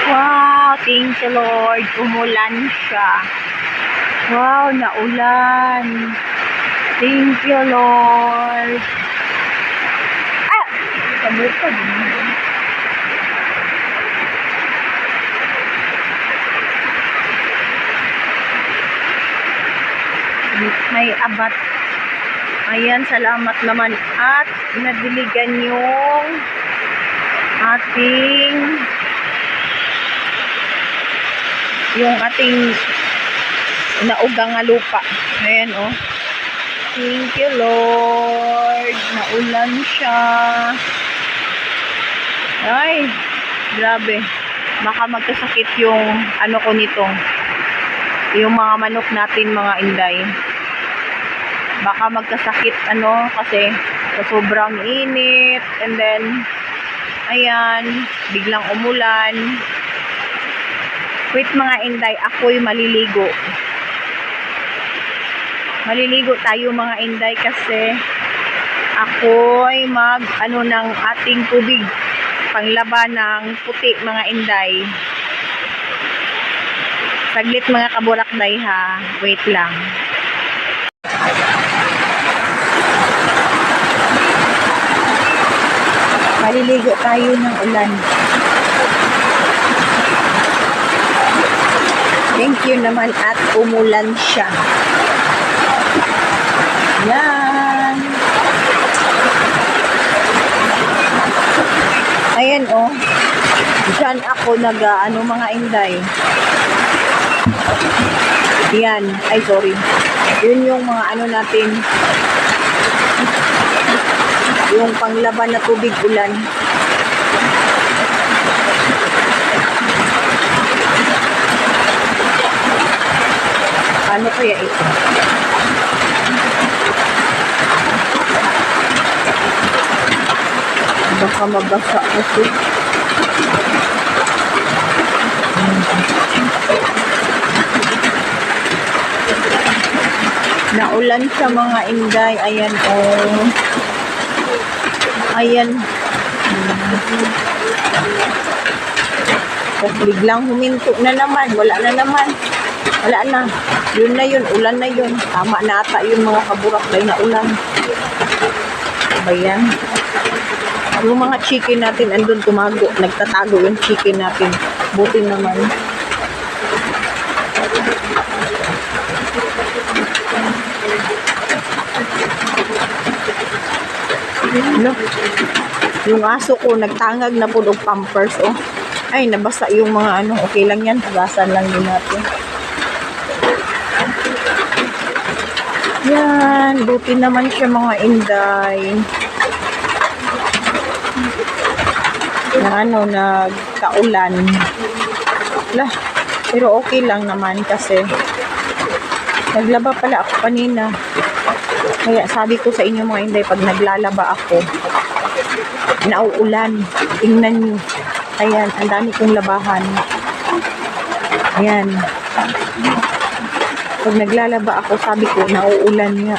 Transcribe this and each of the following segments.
Wow, thank you Lord. Umulan siya. Wow, naulan. Thank you Lord. Ah! Sabot pa din. May abat. Ayan, salamat naman. At nadiligan yung ating naugang nga lupa. Ayan, oh. Thank you, Lord. Naulan siya. Ay, grabe. Baka magkasakit yung ano ko nito. Yung mga manok natin, mga inday. Baka magkasakit, kasi sa sobrang init. And then, ayan, biglang umulan. Wait mga inday, ako'y maliligo. Maliligo tayo mga inday kasi ako'y ng ating tubig panglaban ng puti mga inday. Saglit mga kaburakday ha. Wait lang. Maliligo tayo ng ulan. Thank you naman at umulan siya. Yan. Ayan oh. Diyan ako mga inday. Yan. Ay sorry. Yun yung mga natin. Yung panglaban na tubig ulan. Ano kaya ito? Baka mabasa kasi. Naulan sa mga inday. Ayan oh. Ayan. Tapos biglang huminto na naman. Wala na naman. Wala na. Yun na yun. Ulan na yun. Tama na ata yung mga kaburakday na ulan. Ayan. Yung mga chicken natin andun tumago. Nagtatago yung chicken natin. Buti naman. No? Yung aso ko nagtangag na po og pampers oh. Ay nabasa yung mga okay lang yan, hugasan lang din natin. Yan, buti naman siya mga inday. Na nagkaulan. Lah, pero okay lang naman kasi naglaba pala ako kanina. Kaya sabi ko sa inyo mga inday, pag naglalaba ako, nauulan. Tingnan nyo. Ayan, ang dami kong labahan. Ayan. Pag naglalaba ako, sabi ko, nauulan nga.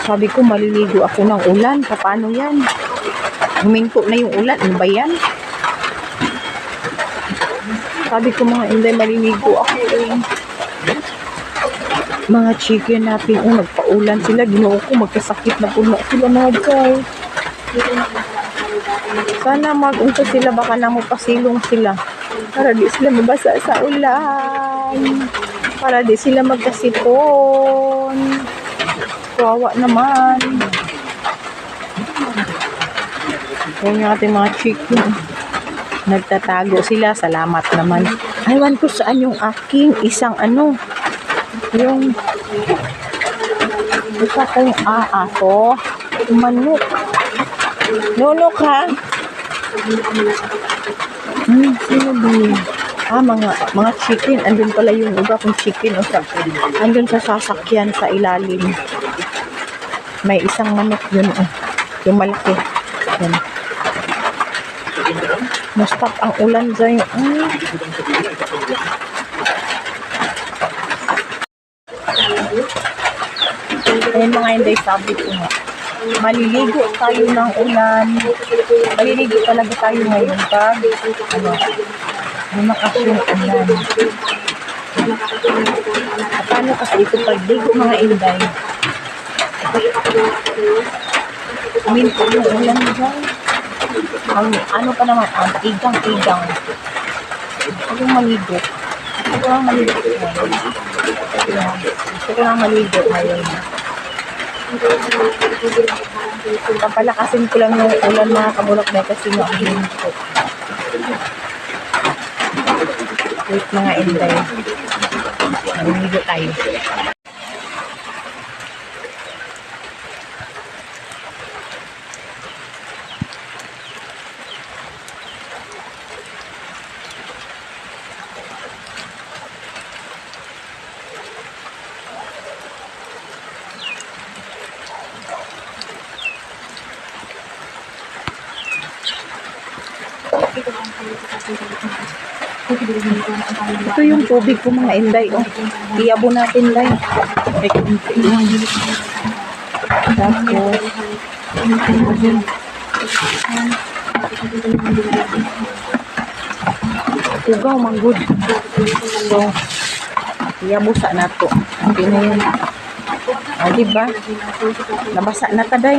Sabi ko, maliligo ako ng ulan. Paano yan? Huminto na yung ulan. Ano ba yan? Sabi ko mga inday, maliligo ako eh. Mga chicken natin, nagpaulan sila. Ginoo ko, magkasakit na puno sila mga guys. Sana mag-unsa sila, baka na pasilong sila. Para di sila mabasa sa ulan. Para di sila magkasipon. Kawawa naman. Yan yung ating mga chicken. Nagtatago sila. Salamat naman. Aywan ko saan yung aking isang yung isa kong aso. Manok. Nunok ha? Sino ba? Mga chicken. Andun pala yung iba kong chicken. Andun sa sasakyan sa ilalim. May isang manok yun. Yung malaki. Yan. Na-stop ang ulan dyan. Ayun mga hindi, sabi ko nga. maliligo tayo ng ulan. Maliligo talaga tayo ngayon pag lumakas yung ulan. Paano kasi ito pagligo mga inday? Minto yung ulan dyan. Ang ano pa naman, ang igang-igang. Huwag yung maligo. Gusto ko lang maligo ngayon. Gusto ko lang maligo ngayon. Papalakasin ko lang yung ulan mga kabulok na kasi yung minto. Wait mga inday. Maligo tayo. Ito yung tubig ko mga inday. Oh. Iyabo natin day. Tapos ugaw manggod. So iyabo sa nato. Okay na yun. O diba? Nabasa na ta day.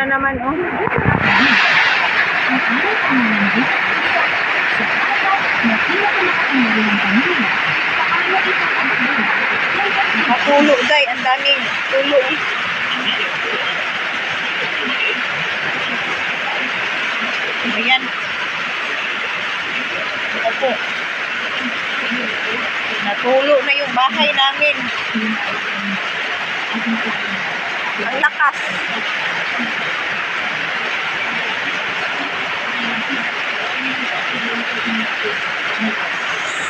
na naman, oh. Mapulo, day. Ang daming pulo. Ayan. Opo. Natulo na yung bahay namin. Ang lakas.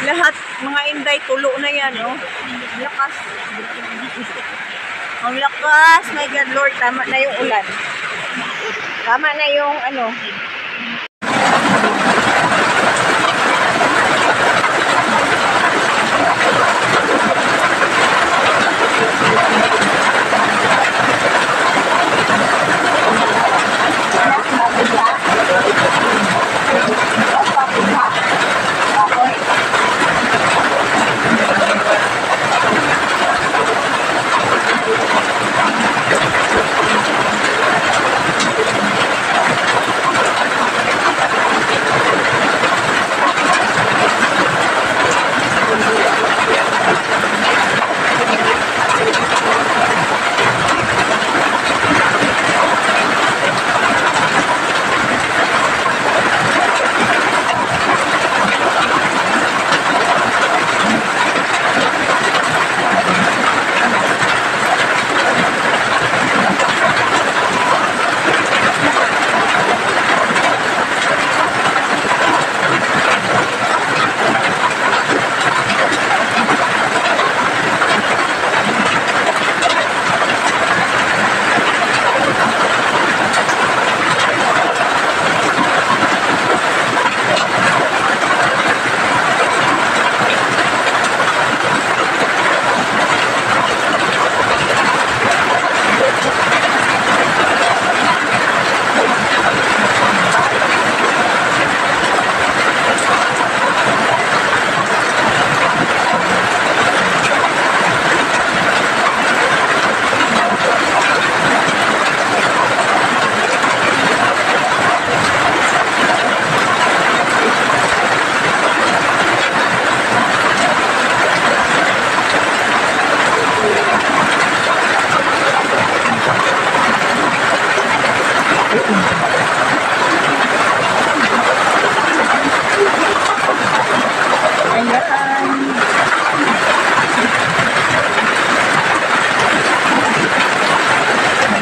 Lahat, mga inday, tulo na yan, oh. Ang lakas. Ang lakas. My God, Lord, tama na yung ulan. Tama na yung, ano.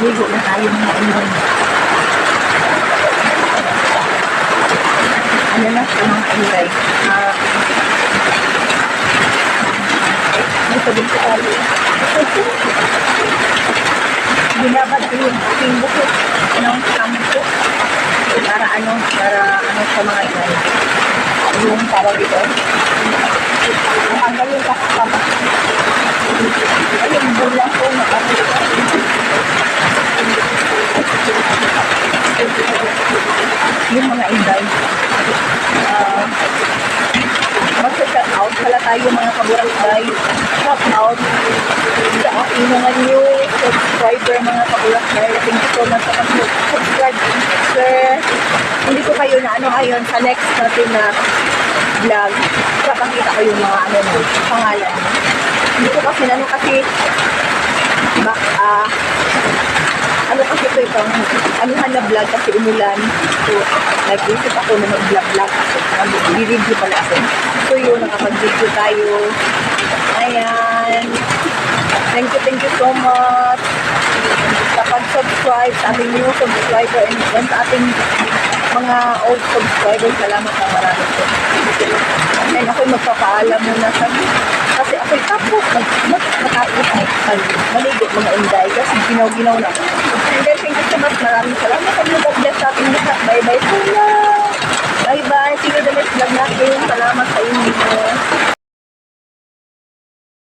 Maligo na tayo mga inay. Ano na sa mga inay? May sabihin ko tayo. Binabad ko yung aking bukot ng kampo. Para sa mga inay. Yung tawag ito. Ang yung kasama. Ayun, bulang ko nakapit. Yung mga inday, mag-shout out pala tayo mga kaburakday. Shout out sa aking mga new subscriber mga kaburakday. Thank you so much sa pag-subscribe, sir. Hindi ko kayo na ayon sa next natin na vlog. Kapakita ko yung mga pangalan. Hindi ko kasi kasi ito itong anuhan na vlog kasi umulan. So, nag-isip ako na mag-vlog kasi nag-review pala ako. So, yun, nakapag-video tayo. Ayan. Thank you so much sa pag-subscribe sa ating new subscriber and sa ating mga old subscribers. Salamat na marami po. And ako'y magpapaalam muna sa kasi ako'y tapos matapos maligo mga inday kasi ginaw-ginaw na. And then, thank you so much. Maraming salamat.